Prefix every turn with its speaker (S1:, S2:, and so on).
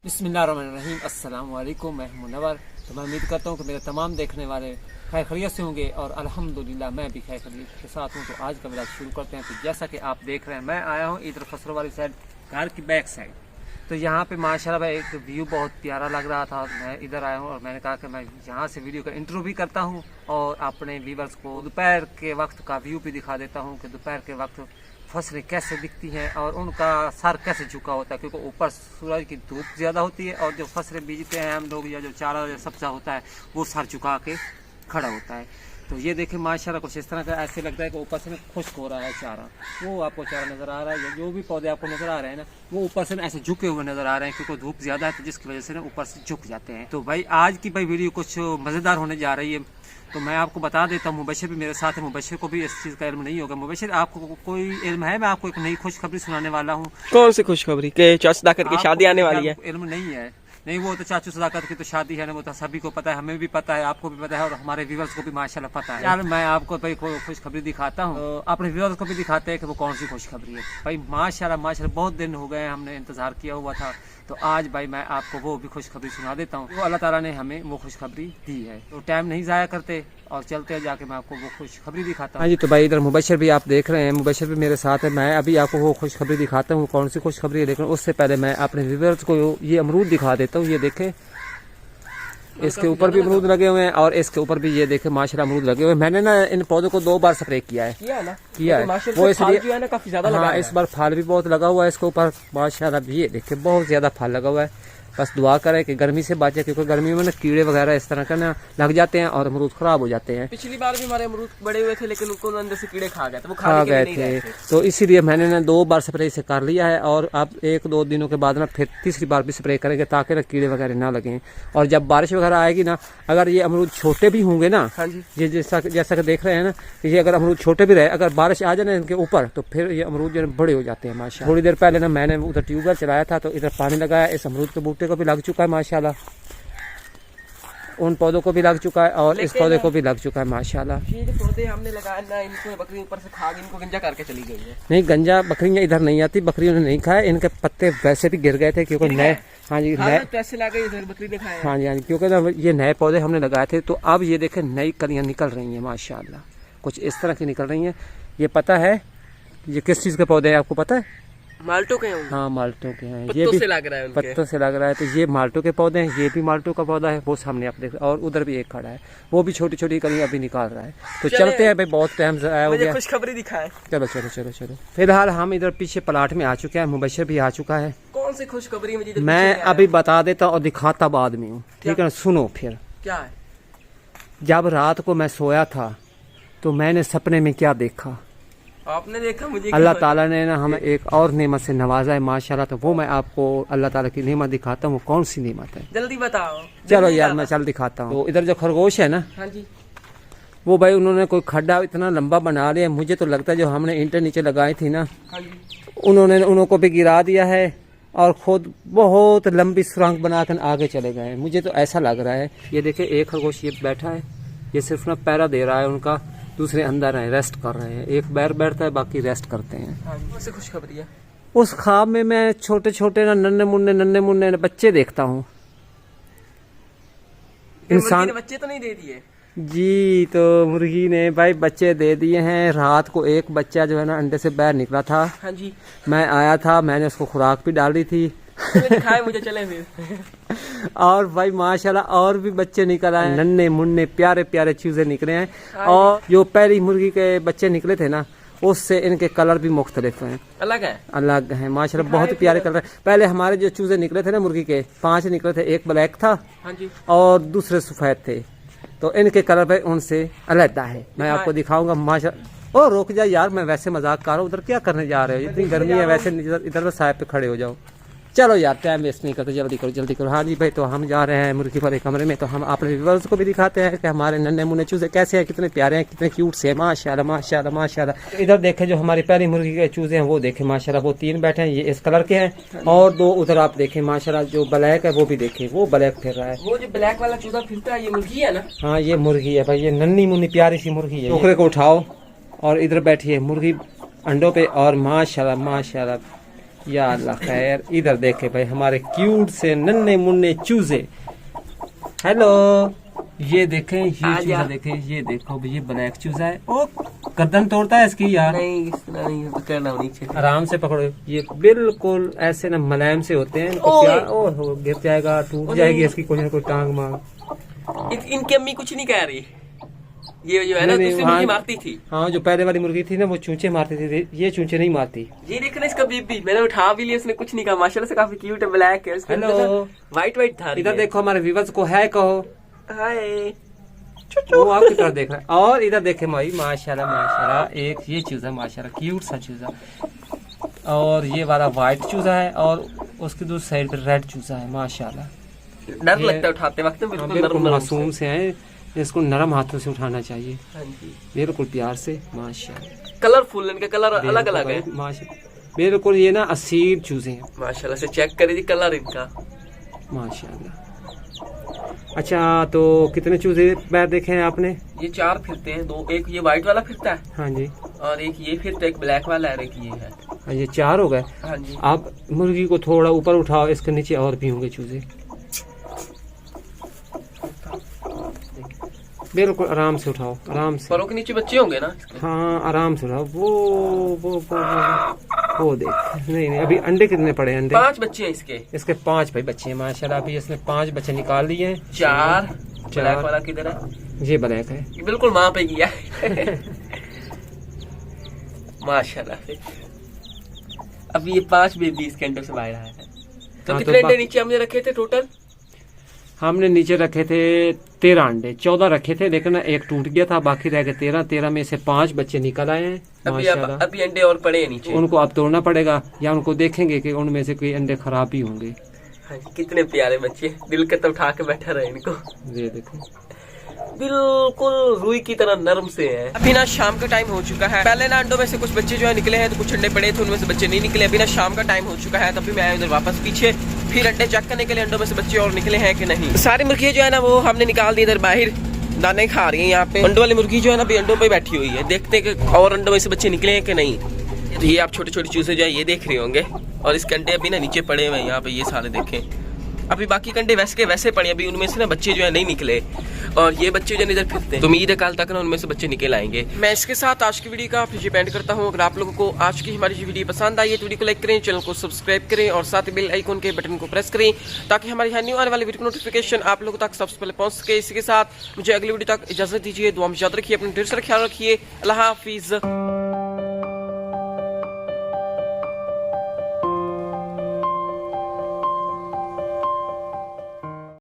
S1: बिस्मिल्लाहिर्रहमानिर्रहीम, अस्सलाम वालेकुम। मैं मुनव्वर। तो मैं उम्मीद करता हूँ कि मेरे तमाम देखने वाले खैर खैरियत से होंगे और अल्हम्दुलिल्लाह मैं भी खैर खैरियत के साथ हूँ। तो आज का व्लॉग शुरू करते हैं। तो जैसा कि आप देख रहे हैं, मैं आया हूँ इधर फसलों वाली साइड, घर की बैक साइड। तो यहाँ पे माशाल्लाह भाई एक व्यू बहुत प्यारा लग रहा था। मैं इधर आया हूँ और मैंने कहा कि मैं यहाँ से वीडियो का इंट्रो भी करता हूँ और अपने व्यूअर्स को दोपहर के वक्त का व्यू भी दिखा देता हूँ कि दोपहर के वक्त फसलें कैसे दिखती हैं और उनका सर कैसे झुका होता है, क्योंकि ऊपर सूरज की धूप ज़्यादा होती है और जो फसलें बीजते हैं हम लोग या जो चारा या सब्जा होता है वो सर झुका के खड़ा होता है। तो ये देखें माशाल्लाह कुछ इस तरह का ऐसे लगता है कि ऊपर से खुश्क हो रहा है चारा। वो आपको चारा नज़र आ रहा है, जो भी पौधे आपको नज़र आ रहे हैं ना, वो ऊपर से ऐसे झुके हुए नज़र आ रहे हैं क्योंकि धूप ज़्यादा है, तो जिसकी वजह से ना ऊपर से झुक जाते हैं। तो भाई आज की भाई वीडियो कुछ मज़ेदार होने जा रही है। तो मैं आपको बता देता हूँ, मुबशिर भी मेरे साथ है। मुबशिर को भी इस चीज़ का इल्म नहीं होगा। मुबशिर, आपको कोई इल्म है? मैं आपको एक नई खुशखबरी सुनाने वाला हूँ।
S2: कौन सी खुशखबरी? के चाचा सदाकत की शादी आने वाली है?
S1: इल्म नहीं है? नहीं, वो तो चाचू सदाकत की तो शादी है ना, वो तो सभी को पता है, हमें भी पता है, आपको भी पता है और हमारे व्यूअर्स को भी माशाल्लाह पता है। यार मैं आपको भाई खुशखबरी दिखाता हूँ, तो अपने व्यूअर्स को भी दिखाते हैं कि वो कौन सी खुशखबरी है। भाई माशाल्लाह माशाल्लाह बहुत दिन हो गए, हमने इंतजार किया हुआ था। तो आज भाई मैं आपको वो भी खुशखबरी सुना देता हूँ। वो अल्लाह ताला ने हमें वो खुशखबरी दी है। तो टाइम नहीं ज़ाया करते और चलते हैं, जाके मैं आपको वो खुशखबरी दिखाता हूँ। हाँ जी, तो भाई इधर मुबशिर भी आप देख रहे हैं, मुबशिर भी मेरे साथ है। मैं अभी आपको वो खुशखबरी दिखाता हूँ कौन सी खुशखबरी है, लेकिन उससे पहले मैं अपने व्यूअर्स को ये अमरूद दिखा देता हूँ। ये देखें, इसके ऊपर भी अमरूद लगे हुए हैं और इसके ऊपर भी ये देखे माशाल्लाह अमरूद लगे हुए हैं। मैंने ना इन पौधों को 2 बार स्प्रे किया है वो इसलिए
S2: ना काफी ज्यादा
S1: हाँ, इस बार फल भी बहुत लगा हुआ है इसके ऊपर माशाल्लाह। भी ये देखे बहुत ज्यादा फल लगा हुआ है। बस दुआ करें कि गर्मी से बचे, क्योंकि गर्मी में ना कीड़े वगैरह इस तरह का ना लग जाते हैं और अमरूद खराब हो जाते हैं।
S2: पिछली बार भी हमारे अमरूद बड़े हुए थे, लेकिन उनको अंदर से कीड़े खा गए थे, वो
S1: खा गए थे। तो इसीलिए मैंने ना 2 बार स्प्रे से कर लिया है और अब 1-2 दिनों के बाद ना फिर तीसरी बार भी स्प्रे करेंगे ताकि ना कीड़े वगैरह ना लगें। और जब बारिश वगैरह आएगी ना, अगर ये अमरूद छोटे भी होंगे ना, हाँ जी, ये जैसा कि देख रहे हैं ना, ये अगर अमरूद छोटे भी रहे, अगर बारिश आ जाए ना इनके ऊपर, तो फिर ये अमरूद जो बड़े हो जाते हैं माशाल्लाह। थोड़ी देर पहले ना मैंने उधर ट्यूबवेल चलाया था, तो इधर पानी लगाया, इस अमरूद के बूटे को भी लग चुका है माशाल्लाह, उन पौधों को भी लग चुका है और इस पौधे को भी लग चुका है माशाल्लाह।
S2: ये जो पौधे हमने लगाए ना, इनको बकरी ऊपर से खा गई, इनको गंजा करके चली गई है।
S1: नहीं, गंजा बकरियां इधर नहीं आती, बकरियों ने नहीं खाया, इनके पत्ते वैसे भी गिर गए थे क्योंकि नए, हाँ जी, नए
S2: पैसे लगे इधर बकरी ने खाया।
S1: हाँ जी, हाँ जी, क्योंकि ना ये नए पौधे हमने लगाए थे। तो अब ये देखें नई कलियां निकल रही हैं माशाल्लाह, कुछ इस तरह की निकल रही हैं। ये पता है ये किस चीज़ के पौधे हैं, आपको पता है?
S2: माल्टो के हैं।
S1: हाँ, माल्टो के हैं।
S2: ये भी से लग रहा है,
S1: पत्तों से लग रहा है। तो ये माल्टो के पौधे हैं, ये भी माल्टो का पौधा है, वो सामने आप देख रहे हैं, और उधर भी एक खड़ा है, वो भी छोटी छोटी कलियां अभी निकाल रहा है। तो चलते हैं भाई, बहुत टाइम आया हो गया,
S2: खुशखबरी दिखाए।
S1: चलो चलो चलो चलो। फिलहाल हम इधर पीछे प्लाट में आ चुके हैं, मुबशिर भी आ चुका है।
S2: कौन सी खुशखबरी मुझे
S1: मैं अभी बता देता और दिखाता बाद में हूँ, ठीक है ना? सुनो फिर।
S2: क्या है?
S1: जब रात को मैं सोया था तो मैंने सपने में क्या देखा?
S2: आपने देखा? मुझे
S1: अल्लाह ताला ने ना हमें एक और नेमत से नवाजा है माशाल्लाह। तो वो मैं आपको अल्लाह ताला की नेमत दिखाता हूँ। कौन सी नेमत है?
S2: जल्दी बताओ।
S1: चलो यार, मैं चल दिखाता हूँ। तो इधर जो खरगोश है ना,
S2: हाँ जी,
S1: वो भाई उन्होंने कोई खड्डा इतना लंबा बना लिया, मुझे तो लगता है जो हमने ईंटें नीचे लगाई थी ना,
S2: हाँ जी,
S1: उन्होंने उनको भी गिरा दिया है और खुद बहुत लंबी सुरंग बनाकर आगे चले गए। मुझे तो ऐसा लग रहा है। ये देखिए एक खरगोश ये बैठा है, ये सिर्फ ना पैरा दे रहा है उनका, दूसरे अंदर है, रेस्ट कर रहे हैं। एक बैर बैठता है, बाकी रेस्ट करते हैं।
S2: हाँ, खुशखबरी है।
S1: उस ख्वाब में मैं छोटे छोटे ना नन्हे मुन्ने बच्चे देखता हूँ। इंसान
S2: बच्चे तो नहीं दे दिए
S1: जी? तो मुर्गी ने भाई बच्चे दे दिए हैं। रात को एक बच्चा जो है ना अंडे से बाहर निकला था।
S2: हाँ जी,
S1: मैं आया था, मैंने उसको खुराक भी डाली थी।
S2: दिखाए मुझे, चले फिर।
S1: और भाई माशाल्लाह और भी बच्चे निकल आए, नन्हे मुन्ने प्यारे प्यारे चूजे निकले हैं। और जो पहली मुर्गी के बच्चे निकले थे ना, उससे इनके कलर भी मुख्तलिफ हैं, अलग है माशाल्लाह, बहुत प्यारे कलर। पहले हमारे जो चूजे निकले थे ना मुर्गी के, 5 निकले थे, एक ब्लैक था, हाँ जी, और दूसरे सफेद थे। तो इनके कलर पे उनसे अलहदा है। मैं आपको दिखाऊंगा माशाल्लाह। ओ रोक जा यार, मैं वैसे मजाक कर रहा हूँ, उधर क्या करने जा रहे हो? इतनी गर्मी है, वैसे इधर साइड पे खड़े हो जाओ। चलो यार, टाइम वेस्ट नहीं करते, जल्दी करो जल्दी करो। हाँ जी भाई, तो हम जा रहे हैं मुर्गी वाले कमरे में। तो हम अपने व्यूअर्स को भी दिखाते हैं कि हमारे नन्हे मुन्ने चूजे कैसे हैं, कितने प्यारे हैं, कितने क्यूट से हैं माशाल्लाह माशाल्लाह माशाल्लाह। इधर देखें जो हमारी पहली मुर्गी के चूजे हैं, वो देखें माशाल्लाह, वो 3 बैठे हैं, ये इस कलर के हैं। और 2 उधर आप देखें माशाल्लाह, जो ब्लैक है वो भी देखें, वो ब्लैक फिर रहा है।
S2: वो जो ब्लैक वाला चूजा फिरता है, ये मुर्गी है ना?
S1: हाँ, ये मुर्गी है भाई, ये नन्ही मुन्नी प्यारी सी मुर्गी है। टोकरे को उठाओ और इधर बैठी है मुर्गी अंडों पे, और माशाल्लाह माशाल्लाह या अल्लाह खैर। इधर देखे भाई हमारे क्यूट से नन्हे मुन्ने चूजे। हेलो, ये देखें, ये चूजा देखें, ये देखो भाई, ये ब्लैक चूजा है। ओ गर्दन तोड़ता है इसकी यार।
S2: नहीं इस तरह नहीं पकड़ना, नीचे
S1: आराम से पकड़ो, ये बिल्कुल ऐसे ना मुलायम से होते हैं। इनको प्यार, ओह गिर जाएगा, टूट जाएगी इसकी कोई ना कोई टांग मांग।
S2: इनकी अम्मी कुछ नहीं कह रही। ये जो है ना दूसरी मुर्गी मारती थी।
S1: हाँ, जो पहले वाली मुर्गी थी ना वो चूंचे मारती थी, ये चूंचे नहीं मारती।
S2: ये देखना इसका बीबी, मैंने उठा भी लिया, उसने कुछ नहीं कहा। माशाल्लाह से काफी क्यूट है, ब्लैक है।
S1: हेलो,
S2: व्हाइट व्हाइट था।
S1: इधर देखो, हमारे व्यूअर्स को हाय कहो।
S2: हाय।
S1: वो आपकी तरफ देख रहा है। और इधर देखे भाई, माशाल्लाह माशाल्लाह, एक ये चूजा माशाल्लाह क्यूट सा चूजा, और ये वाला व्हाइट चूजा है, और उसकी दूसरी साइड पे रेड चूजा है। माशाल्लाह
S2: डर लगता है उठाते वक्त,
S1: बिल्कुल मासूम से है, इसको नरम हाथों से उठाना चाहिए।
S2: हाँ जी,
S1: बिल्कुल प्यार से। माशाल्लाह
S2: कलरफुल, इनके कलर अलग अलग है।
S1: माशाल्लाह बिल्कुल, ये ना असील चूजे हैं।
S2: माशाल्लाह से चेक करिए जी कलर इनका।
S1: माशाल्लाह। अच्छा, तो कितने चूजे पैर देखे हैं आपने?
S2: ये 4 फिरते हैं, 2, एक ये व्हाइट वाला फिरता है,
S1: हाँ जी,
S2: और एक ये फिरता है, एक ब्लैक वाला है, एक ये है।
S1: ये 4 हो गए।
S2: हाँ जी,
S1: आप मुर्गी को थोड़ा ऊपर उठाओ, इसके नीचे और भी होंगे चूजे। बिल्कुल आराम से उठाओ, आराम से।
S2: परों के नीचे बच्चे होंगे ना?
S1: हाँ, आराम से उठाओ। वो देख, नहीं अभी अंडे कितने पड़े? अंडे
S2: 5 बच्चे हैं इसके
S1: 5 भाई बच्चे हैं माशाल्लाह। अभी इसने 5 बच्चे निकाल लिए हैं।
S2: 4 ब्लैक वाला किधर है?
S1: ये ब्लैक है,
S2: ये बिल्कुल माँ पे गया। माशाल्लाह से। अभी ये 5 बेबी इसके अंडों से बाहर आया है। तो
S1: हाँ,
S2: कितने अंडे नीचे हमने रखे थे टोटल?
S1: हमने नीचे रखे थे 13 अंडे, 14 रखे थे, लेकिन एक टूट गया था, बाकी रह गए 13 में से 5 बच्चे निकल आए हैं माशाल्लाह।
S2: अभी अंडे और पड़े हैं नीचे,
S1: उनको अब तोड़ना पड़ेगा, या उनको देखेंगे कि उनमें से कोई अंडे खराब भी होंगे।
S2: हाँ, कितने प्यारे बच्चे, दिल के तो उठा के बैठा रहे इनको।
S1: ये देखो,
S2: बिल्कुल रुई की तरह नरम से है। अभी ना शाम का टाइम हो चुका है। पहले ना अंडों में से कुछ बच्चे जो है निकले हैं, तो कुछ अंडे पड़े थे, उनमें से बच्चे नहीं निकले। अभी ना शाम का टाइम हो चुका है, तभी मैं आया उधर वापस पीछे, फिर अंडे चेक करने के लिए अंडों में से बच्चे और निकले हैं कि नहीं। सारी मुर्गियां जो है ना वो हमने निकाल दी इधर बाहर, दाने खा रही है यहाँ पे। अंडों वाली मुर्गी जो है ना अभी अंडों पे बैठी हुई है, देखते हैं कि और अंडों में से बच्चे निकले हैं कि नहीं। तो ये आप छोटे छोटे चूजे जो है ये देख रहे होंगे, और इसके अंडे अभी ना नीचे पड़े हुए हैं यहाँ पे, ये सारे देखें। अभी बाकी कंडे वैसे के वैसे पड़े, अभी उनमें से ना बच्चे जो है नहीं निकले, और ये बच्चे जो इधर फिरते हैं, तो उम्मीद है कल तक ना उनमें से बच्चे निकल आएंगे। मैं इसके साथ आज की वीडियो का फिर एंड करता हूँ। अगर आप लोगों को आज की हमारी वीडियो पसंद आई है तो वीडियो को लाइक करें, चैनल को सब्सक्राइब करें, और साथ ही बेल आइकन के बटन को प्रेस करें, ताकि हमारी न्यू आने वाली वीडियो की नोटिफिकेशन आप लोगों तक सबसे पहले पहुंच सके। इसी के साथ मुझे अगली वीडियो तक इजाजत दीजिए। दुआ में याद रखिए, अपना ढेर सारा ख्याल रखिए। अल्लाह हाफिज।